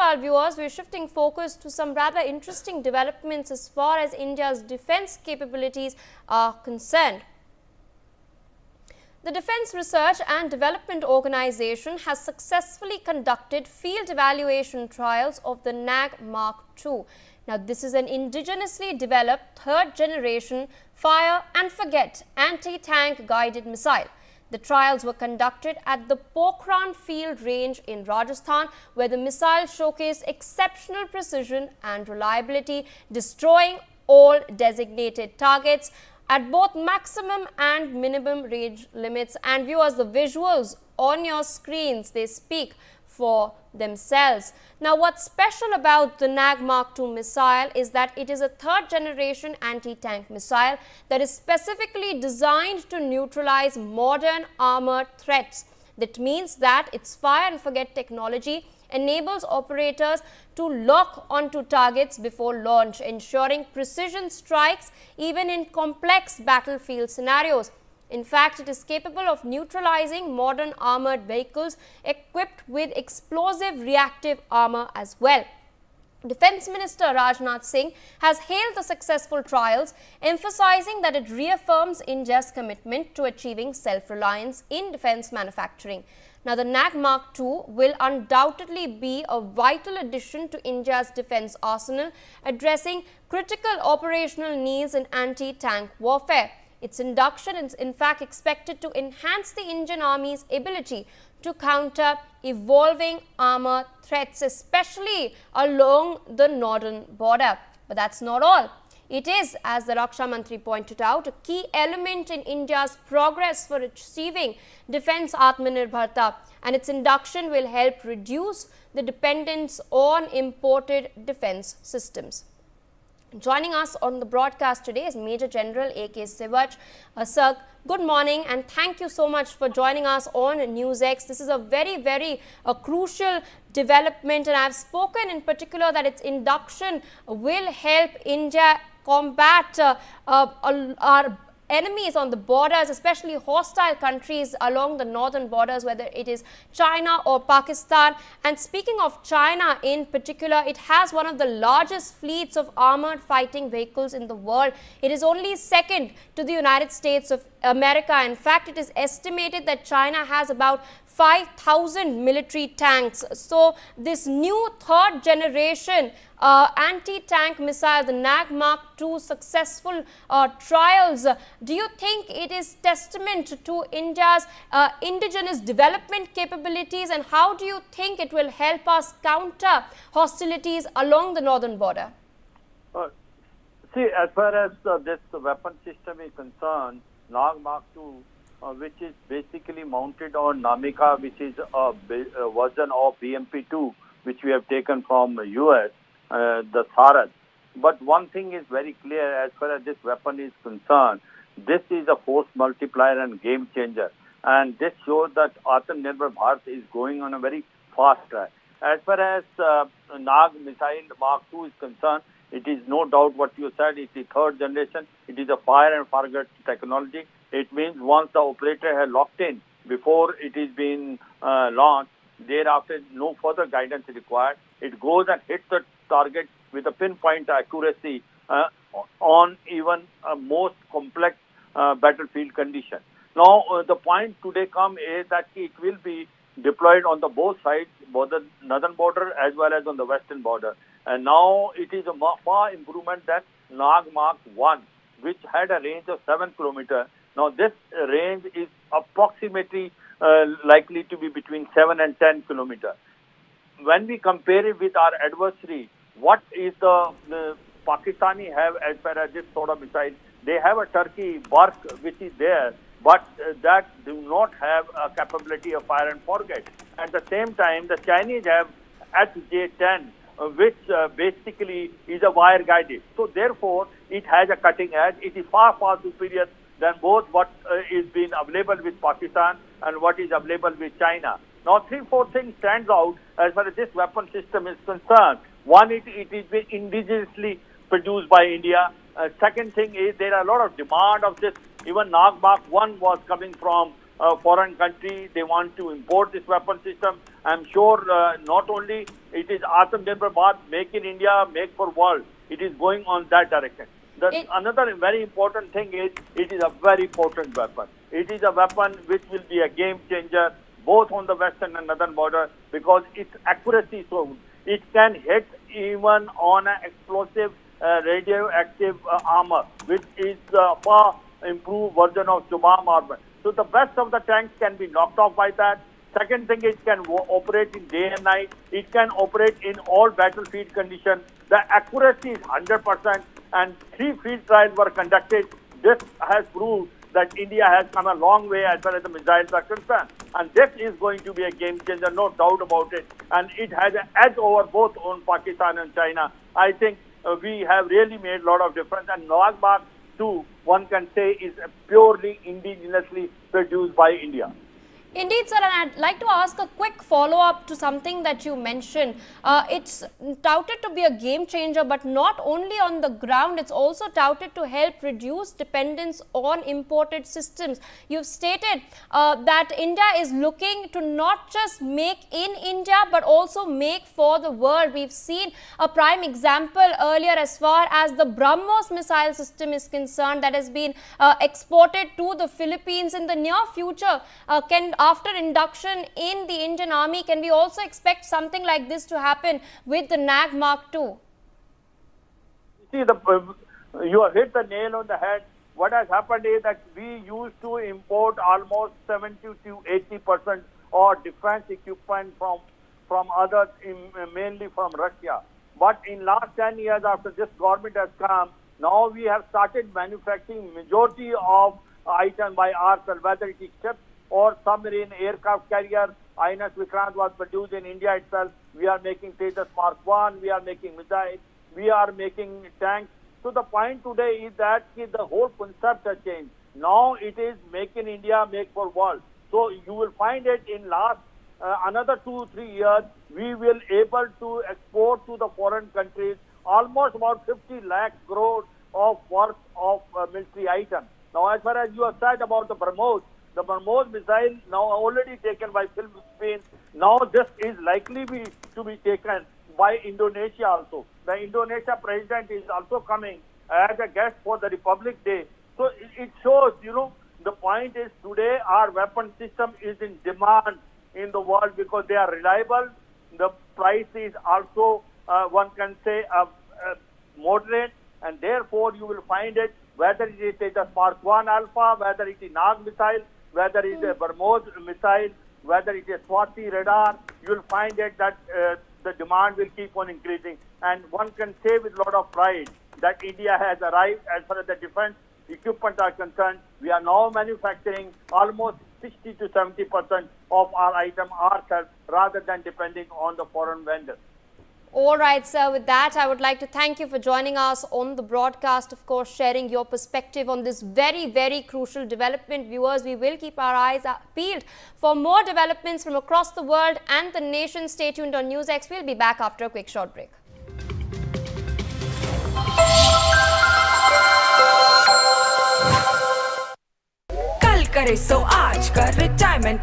Meanwhile, viewers, we're shifting focus to some rather interesting developments as far as India's defense capabilities are concerned. The Defence Research and Development Organization has successfully conducted field evaluation trials of the Nag Mark II. Now, this is an indigenously developed third-generation fire and forget anti-tank guided missile. The trials were conducted at the Pokhran Field Range in Rajasthan, where the missile showcased exceptional precision and reliability, destroying all designated targets at both maximum and minimum range limits. And viewers, the visuals on your screens, they speak for themselves. Now, what's special about the Nag Mark II missile is that it is a third generation anti-tank missile that is specifically designed to neutralize modern armored threats. That means that its fire and forget technology enables operators to lock onto targets before launch, ensuring precision strikes even in complex battlefield scenarios. In fact, it is capable of neutralizing modern armored vehicles equipped with explosive reactive armor as well. Defence Minister Rajnath Singh has hailed the successful trials, emphasizing that it reaffirms India's commitment to achieving self-reliance in defence manufacturing. Now, the Nag Mark II will undoubtedly be a vital addition to India's defence arsenal, addressing critical operational needs in anti-tank warfare. Its induction is in fact expected to enhance the Indian Army's ability to counter evolving armor threats, especially along the northern border. But that's not all. It is, as the Raksha Mantri pointed out, a key element in India's progress for achieving defence Atmanirbharta, and its induction will help reduce the dependence on imported defence systems. Joining us on the broadcast today is Major General A.K. Sivach. Sir, good morning and thank you so much for joining us on NewsX. This is a very crucial development, and I've spoken in particular that its induction will help India combat our enemies on the borders, especially hostile countries along the northern borders, whether it is China or Pakistan. And speaking of China in particular, it has one of the largest fleets of armored fighting vehicles in the world. It is only second to the United States of America. In fact, it is estimated that China has about 5,000 military tanks. So this new third generation anti-tank missile, the Nag Mark II successful trials, do you think it is testament to India's indigenous development capabilities, and how do you think it will help us counter hostilities along the northern border? See, as far as this weapon system is concerned, Nag Mark II, which is basically mounted on Namika, which is a version of BMP-2, which we have taken from the US, the Sarad. But one thing is very clear as far as this weapon is concerned. This is a force multiplier and game changer. And this shows that Atmanirbhar Bharat is going on a very fast track. As far as Nag missile Mark II is concerned, it is no doubt what you said. It is third generation. It is a fire and forget technology. It means once the operator has locked in before it is being launched, thereafter no further guidance is required. It goes and hits the target with a pinpoint accuracy on even a most complex battlefield condition. Now, the point today come is that it will be deployed on the both sides, both the northern border as well as on the western border. And now it is a far improvement than Nag Mark I, which had a range of 7 kilometers. Now, this range is approximately likely to be between 7 and 10 kilometers. When we compare it with our adversary, what is the Pakistani have as far as this sort of missile? They have a Turkey Bark, which is there, but that do not have a capability of fire and forget. At the same time, the Chinese have SJ-10, which basically is a wire guided. So therefore, it has a cutting edge. It is far superior than both what is being available with Pakistan and what is available with China. Now, 3-4 things stands out as far as this weapon system is concerned. One, it is being indigenously produced by India. Second thing is there are a lot of demand of this. Even Nag Mark I was coming from foreign country. They want to import this weapon system. I'm sure not only it is Atmanirbhar Bharat, make in India, make for world. It is going on that direction. Another very important thing is it is a very potent weapon. It is a weapon which will be a game changer both on the western and northern border because its accuracy is so good. It can hit even on an explosive radioactive armor, which is a far improved version of Shubham armor. So the best of the tanks can be knocked off by that. Second thing, it can operate in day and night. It can operate in all battlefield conditions. The accuracy is 100%, and 3 field trials were conducted. This has proved that India has come a long way as far as the missiles are concerned. And this is going to be a game changer, no doubt about it. And it has an edge over both on Pakistan and China. I think we have really made a lot of difference. And Nag Mark 2, one can say, is purely indigenously produced by India. Indeed, sir, and I'd like to ask a quick follow-up to something that you mentioned. It's touted to be a game changer, but not only on the ground, it's also touted to help reduce dependence on imported systems. You've stated that India is looking to not just make in India, but also make for the world. We've seen a prime example earlier as far as the BrahMos missile system is concerned that has been exported to the Philippines. In the near future, after induction in the Indian Army, can we also expect something like this to happen with the Nag Mark 2? See, you have hit the nail on the head. What has happened is that we used to import almost 70 to 80% of defense equipment from others, mainly from Russia. But in last 10 years, after this government has come, now we have started manufacturing majority of items by ourselves, whether it is ships or submarine aircraft carrier. INS Vikrant was produced in India itself. We are making Tejas Mark 1, we are making missiles, we are making tanks. So the point today is that the whole concept has changed. Now it is make in India, make for world. So you will find it in last another 2-3 years, we will able to export to the foreign countries almost about 50 lakh crore of worth of military items. Now as far as you have said about the BrahMos missile now already taken by Philippines. Now this is likely to be taken by Indonesia also. The Indonesia president is also coming as a guest for the Republic Day. So it shows, the point is today our weapon system is in demand in the world because they are reliable. The price is also, one can say, moderate, and therefore you will find it, whether it is Tejas Mark 1 Alpha, whether it is Nag missile, whether it is a BrahMos missile, whether it is Swati radar, you will find it that the demand will keep on increasing. And one can say with a lot of pride that India has arrived as far as the defense equipment are concerned. We are now manufacturing almost 60 to 70% of our item ourselves rather than depending on the foreign vendors. All right, sir. With that, I would like to thank you for joining us on the broadcast, of course, sharing your perspective on this very, very crucial development. Viewers, we will keep our eyes peeled for more developments from across the world and the nation. Stay tuned on NewsX. We'll be back after a quick short break. कल करे सो आज का retirement